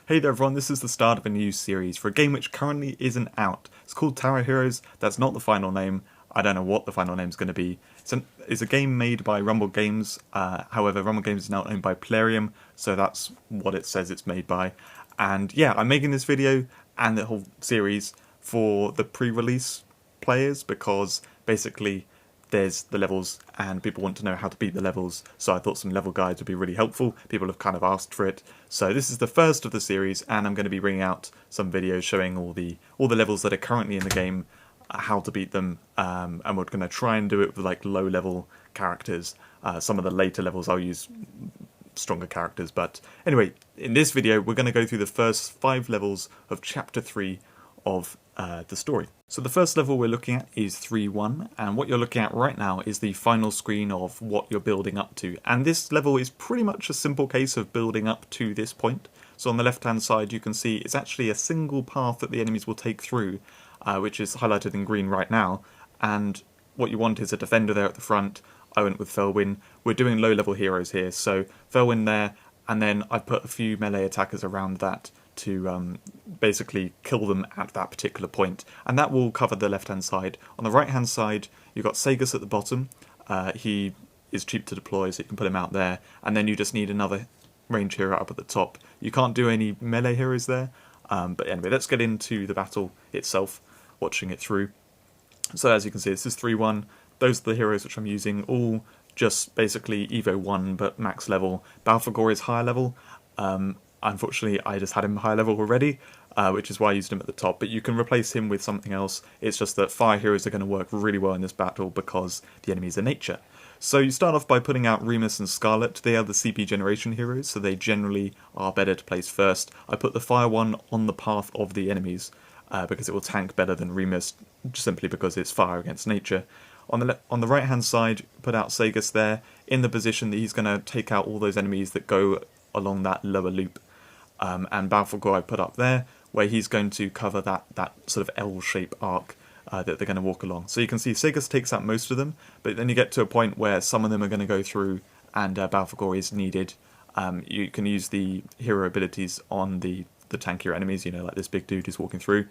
Hey there everyone, this is the start of a new series for a game which currently isn't out. It's called Tower Heroes. That's not the final name. I don't know what the final name is going to be. It's a game made by Rumble Games. However, Rumble Games is now owned by Plarium, so that's what it says it's made by. And yeah, I'm making this video and the whole series for the pre-release players because basically there's the levels and people want to know how to beat the levels, so I thought some level guides would be really helpful. People have kind of asked for it, so this is the first of the series, and I'm going to be bringing out some videos showing all the levels that are currently in the game, how to beat them, and we're going to try and do it with like low level characters. Some of the later levels I'll use stronger characters, but anyway, in this video we're going to go through the first 5 levels of Chapter 3 of the story. So the first level we're looking at is 3-1, and what you're looking at right now is the final screen of what you're building up to. And this level is pretty much a simple case of building up to this point. So on the left hand side you can see it's actually a single path that the enemies will take through, which is highlighted in green right now. And what you want is a defender there at the front. I went with Felwyn. We're doing low level heroes here, so Felwyn there, and then I put a few melee attackers around that to basically kill them at that particular point, and that will cover the left hand side. On the right hand side you've got Sagus at the bottom. He is cheap to deploy, so you can put him out there, and then you just need another range hero up at the top. You can't do any melee heroes there, but anyway, let's get into the battle itself, watching it through. So as you can see, this is 3-1. Those are the heroes which I'm using, all just basically Evo 1 but max level. Balfagor is higher level. Unfortunately, I just had him high level already, which is why I used him at the top, but you can replace him with something else. It's just that fire heroes are going to work really well in this battle because the enemies are nature. So you start off by putting out Remus and Scarlet. They are the CP generation heroes, so they generally are better to place first. I put the fire one on the path of the enemies because it will tank better than Remus, simply because it's fire against nature. On the right hand side, put out Sagus there, in the position that he's going to take out all those enemies that go along that lower loop. And Balfagor I put up there, where he's going to cover that sort of L-shape arc that they're going to walk along. So you can see Sagus takes out most of them, but then you get to a point where some of them are going to go through and Balfagor is needed. You can use the hero abilities on the tankier enemies, you know, like this big dude who's walking through.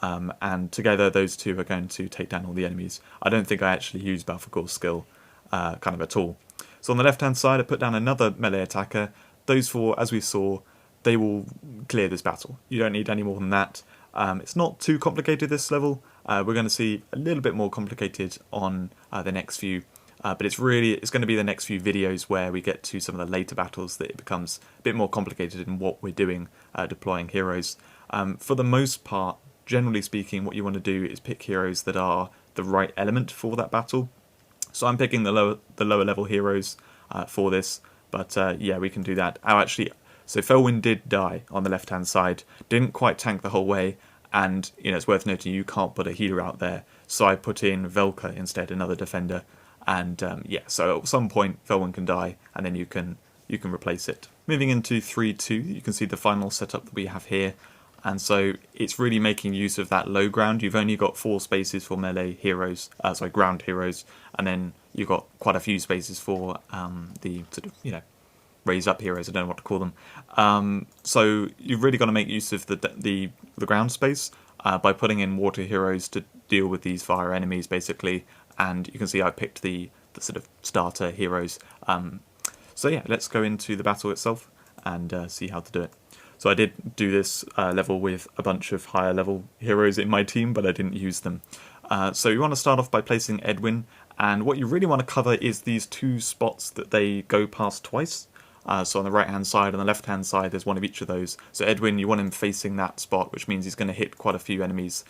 And together those two are going to take down all the enemies. I don't think I actually used Balfagor's skill kind of at all. So on the left hand side I put down another melee attacker. Those 4, as we saw, they will clear this battle. You don't need any more than that. It's not too complicated this level. We're going to see a little bit more complicated on the next few, but it's going to be the next few videos where we get to some of the later battles that it becomes a bit more complicated in what we're doing, deploying heroes. For the most part, generally speaking, what you want to do is pick heroes that are the right element for that battle. So I'm picking the lower level heroes for this, but yeah, we can do that. So Felwyn did die on the left hand side, didn't quite tank the whole way, and you know it's worth noting you can't put a healer out there, so I put in Velka instead, another defender, and yeah, so at some point Felwyn can die and then you can replace it. Moving into 3-2, you can see the final setup that we have here, and so it's really making use of that low ground. You've only got 4 spaces for melee heroes, ground heroes, and then you've got quite a few spaces for the sort of, you know, raise up heroes, I don't know what to call them. So you've really got to make use of the ground space by putting in water heroes to deal with these fire enemies basically, and you can see I picked the sort of starter heroes. So yeah, let's go into the battle itself and see how to do it. So I did do this level with a bunch of higher level heroes in my team, but I didn't use them. So you want to start off by placing Edwin, and what you really want to cover is these 2 spots that they go past twice. So on the right hand side and the left hand side there's one of each of those. So Edwin, you want him facing that spot, which means he's going to hit quite a few enemies.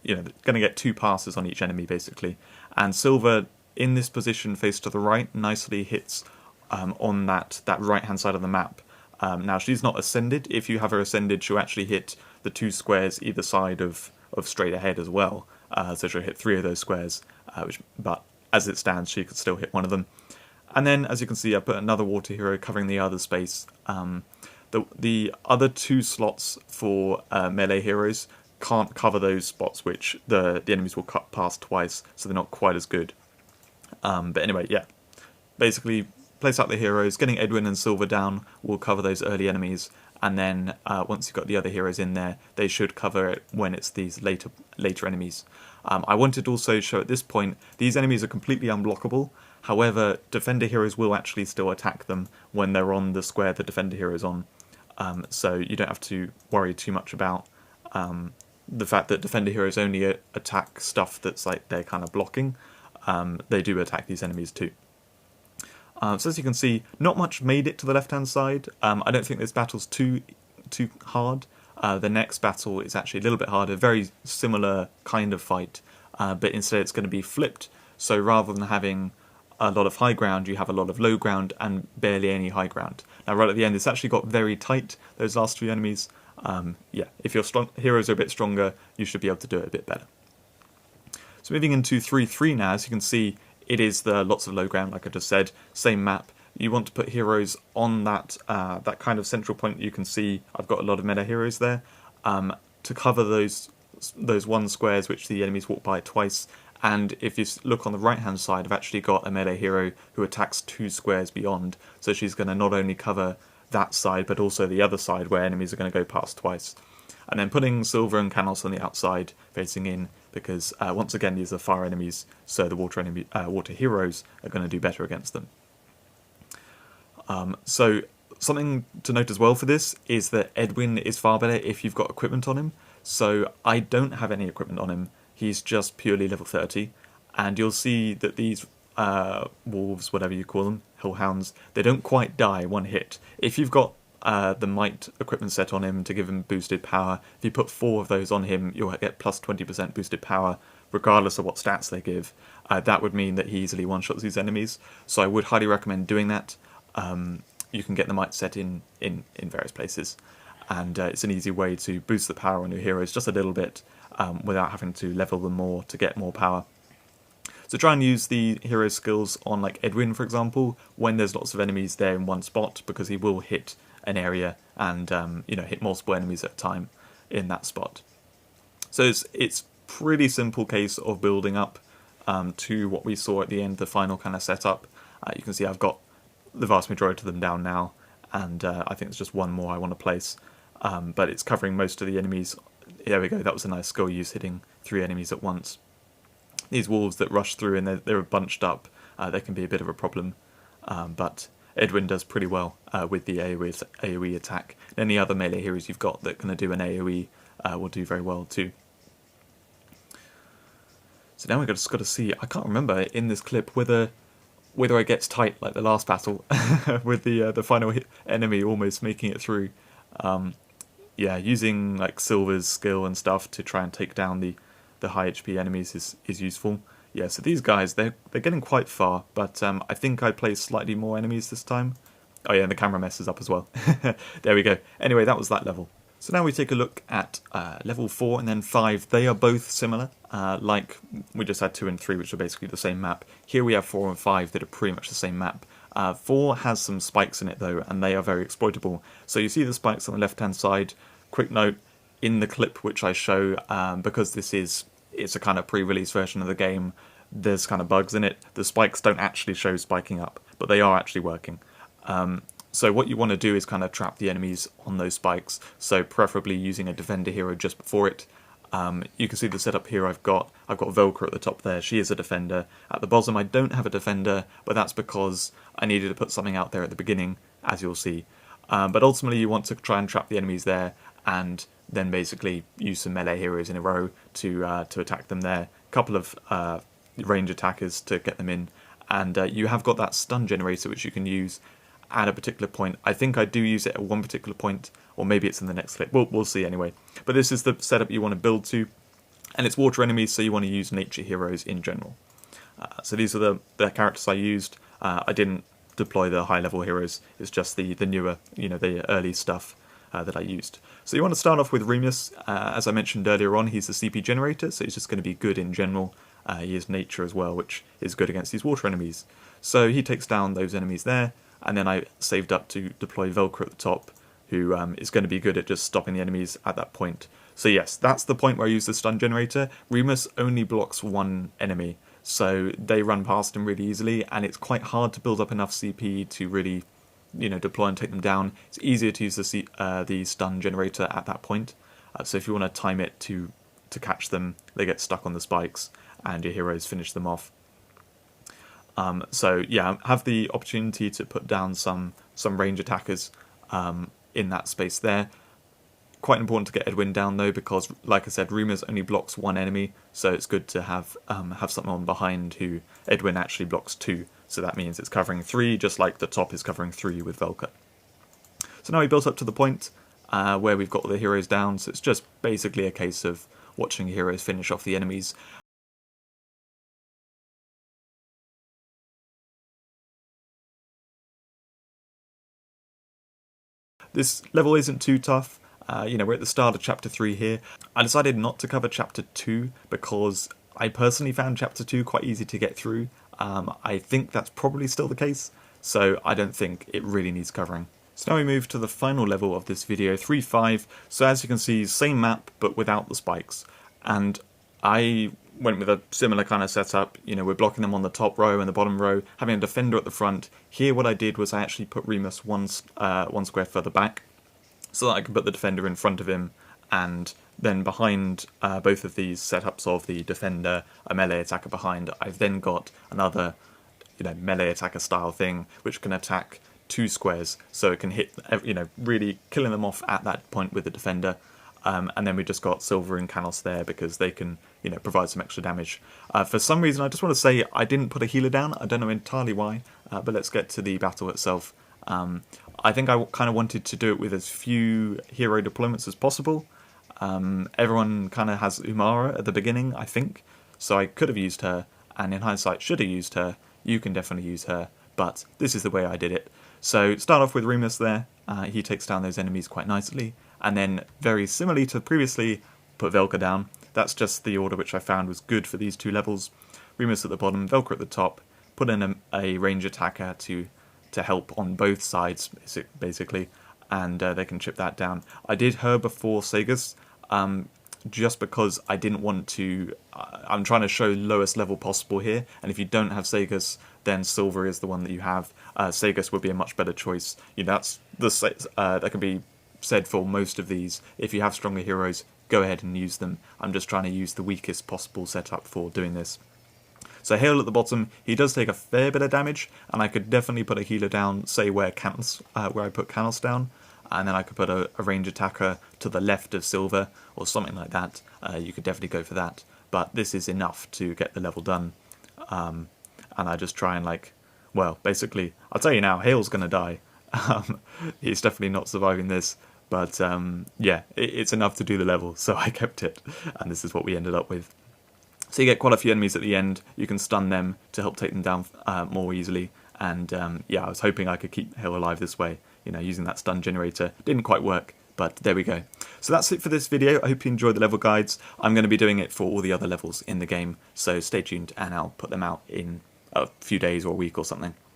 You know, going to get 2 passes on each enemy basically. And Silver, in this position face to the right, nicely hits on that right hand side of the map. Now she's not ascended. If you have her ascended, she'll actually hit the 2 squares either side of straight ahead as well. So she'll hit 3 of those squares, but as it stands she could still hit one of them. And then, as you can see, I put another water hero covering the other space. The other 2 slots for melee heroes can't cover those spots which the enemies will cut past twice, so they're not quite as good. But anyway, yeah. Basically, place out the heroes. Getting Edwin and Silver down will cover those early enemies, and then once you've got the other heroes in there, they should cover it when it's these later enemies. I wanted to also show at this point, these enemies are completely unblockable. However, defender heroes will actually still attack them when they're on the square the defender hero is on. So you don't have to worry too much about the fact that defender heroes only attack stuff that's like they're kind of blocking. They do attack these enemies too. So as you can see, not much made it to the left-hand side. I don't think this battle's too hard. The next battle is actually a little bit harder, very similar kind of fight, but instead it's going to be flipped. So rather than having a lot of high ground, you have a lot of low ground and barely any high ground. Now right at the end, it's actually got very tight, those last three enemies. Yeah, if your heroes are a bit stronger, you should be able to do it a bit better. So moving into 3-3 now, as you can see, it is the lots of low ground, like I just said, same map. You want to put heroes on that that kind of central point. You can see I've got a lot of meta heroes there to cover those one squares which the enemies walk by twice. And if you look on the right hand side, I've actually got a melee hero who attacks 2 squares beyond. So she's going to not only cover that side, but also the other side where enemies are going to go past twice. And then putting Silver and Canos on the outside, facing in, because once again these are fire enemies, so the water heroes are going to do better against them. So something to note as well for this is that Edwin is far better if you've got equipment on him. So I don't have any equipment on him. He's just purely level 30, and you'll see that these wolves, whatever you call them, hellhounds, they don't quite die one hit. If you've got the might equipment set on him to give him boosted power, if you put 4 of those on him, you'll get plus 20% boosted power, regardless of what stats they give. That would mean that he easily one-shots these enemies, so I would highly recommend doing that. You can get the might set in various places, and it's an easy way to boost the power on your heroes just a little bit without having to level them more to get more power. So try and use the hero skills on like Edwin, for example, when there's lots of enemies there in one spot, because he will hit an area and hit multiple enemies at a time in that spot. So it's pretty simple case of building up to what we saw at the end, the final kind of setup. You can see I've got the vast majority of them down now, and I think there's just one more I want to place, but it's covering most of the enemies. There we go, that was a nice skill use, hitting 3 enemies at once. These wolves that rush through and they're bunched up, they can be a bit of a problem, but Edwin does pretty well with the AoE attack. Any other melee heroes you've got that can do an AoE will do very well too. So now we've just got to see, I can't remember in this clip whether it gets tight like the last battle with the final enemy almost making it through. Yeah, using like Silver's skill and stuff to try and take down the high HP enemies is useful. Yeah, so these guys, they're getting quite far, but I think I placed slightly more enemies this time. Oh yeah, and the camera messes up as well. There we go. Anyway, that was that level. So now we take a look at level 4 and then 5. They are both similar, like we just had 2 and 3, which are basically the same map. Here we have 4 and 5 that are pretty much the same map. 4 has some spikes in it though, and they are very exploitable. So you see the spikes on the left-hand side. Quick note, in the clip which I show, because it's a kind of pre-release version of the game, there's kind of bugs in it. The spikes don't actually show spiking up, but they are actually working. So what you want to do is kind of trap the enemies on those spikes, so preferably using a defender hero just before it. You can see the setup here I've got Velcro at the top there, she is a defender. At the bottom I don't have a defender, but that's because I needed to put something out there at the beginning, as you'll see. But ultimately you want to try and trap the enemies there, and then basically use some melee heroes in a row to attack them there. A couple of range attackers to get them in, and you have got that stun generator which you can use at a particular point. I think I do use it at one particular point, or maybe it's in the next clip. We'll see anyway. But this is the setup you want to build to, and it's water enemies, so you want to use nature heroes in general. So these are the characters I used. I didn't deploy the high level heroes, it's just the newer, the early stuff that I used. So you want to start off with Remus. As I mentioned earlier on, he's the CP generator, so he's just going to be good in general. He has nature as well, which is good against these water enemies. So he takes down those enemies there, and then I saved up to deploy Velcro at the top, who is going to be good at just stopping the enemies at that point. So yes, that's the point where I use the stun generator. Remus only blocks one enemy, so they run past him really easily, and it's quite hard to build up enough CP to really deploy and take them down, it's easier to use the stun generator at that point. So if you want to time it to catch them, they get stuck on the spikes, and your heroes finish them off. So yeah, have the opportunity to put down some range attackers in that space there. Quite important to get Edwin down though, because like I said, Rumors only blocks one enemy, so it's good to have something on behind who Edwin actually blocks 2. So that means it's covering 3, just like the top is covering 3 with Velka. So now we built up to the point where we've got all the heroes down, so it's just basically a case of watching heroes finish off the enemies. This level isn't too tough. We're at the start of Chapter 3 here. I decided not to cover Chapter 2 because I personally found Chapter 2 quite easy to get through. I think that's probably still the case, so I don't think it really needs covering. So now we move to the final level of this video, 3-5. So as you can see, same map but without the spikes. And I went with a similar kind of setup. We're blocking them on the top row and the bottom row, having a defender at the front. Here what I did was I actually put Remus one square further back, so that I could put the defender in front of him, and then behind both of these setups of the defender, a melee attacker behind, I've then got another melee attacker style thing which can attack 2 squares, so it can hit, really killing them off at that point with the defender. And then we just got Silver and Canos there because they can, provide some extra damage. For some reason, I just want to say I didn't put a healer down. I don't know entirely why, but let's get to the battle itself. I think I kind of wanted to do it with as few hero deployments as possible. Everyone kind of has Umara at the beginning, I think, so I could have used her, and in hindsight should have used her. You can definitely use her, but this is the way I did it. So start off with Remus there. He takes down those enemies quite nicely, and then very similarly to previously, put Velka down. That's just the order which I found was good for these 2 levels. Remus at the bottom, Velka at the top. Put in a range attacker to help on both sides, basically, and they can chip that down. I did her before Sagus, just because I didn't want to... I'm trying to show lowest level possible here, and if you don't have Sagus, then Silver is the one that you have. Sagus would be a much better choice. That's that can be said for most of these. If you have stronger heroes, go ahead and use them. I'm just trying to use the weakest possible setup for doing this. So Hale at the bottom, he does take a fair bit of damage, and I could definitely put a healer down, say where I put Canos down, and then I could put a range attacker to the left of Silver, or something like that. You could definitely go for that, but this is enough to get the level done. And I just try and basically, I'll tell you now, Hale's going to die. He's definitely not surviving this, but yeah, it's enough to do the level, so I kept it, and this is what we ended up with. So you get quite a few enemies at the end. You can stun them to help take them down more easily. And yeah, I was hoping I could keep Hale alive this way, using that stun generator. Didn't quite work, but there we go. So that's it for this video. I hope you enjoyed the level guides. I'm going to be doing it for all the other levels in the game, so stay tuned and I'll put them out in a few days or a week or something.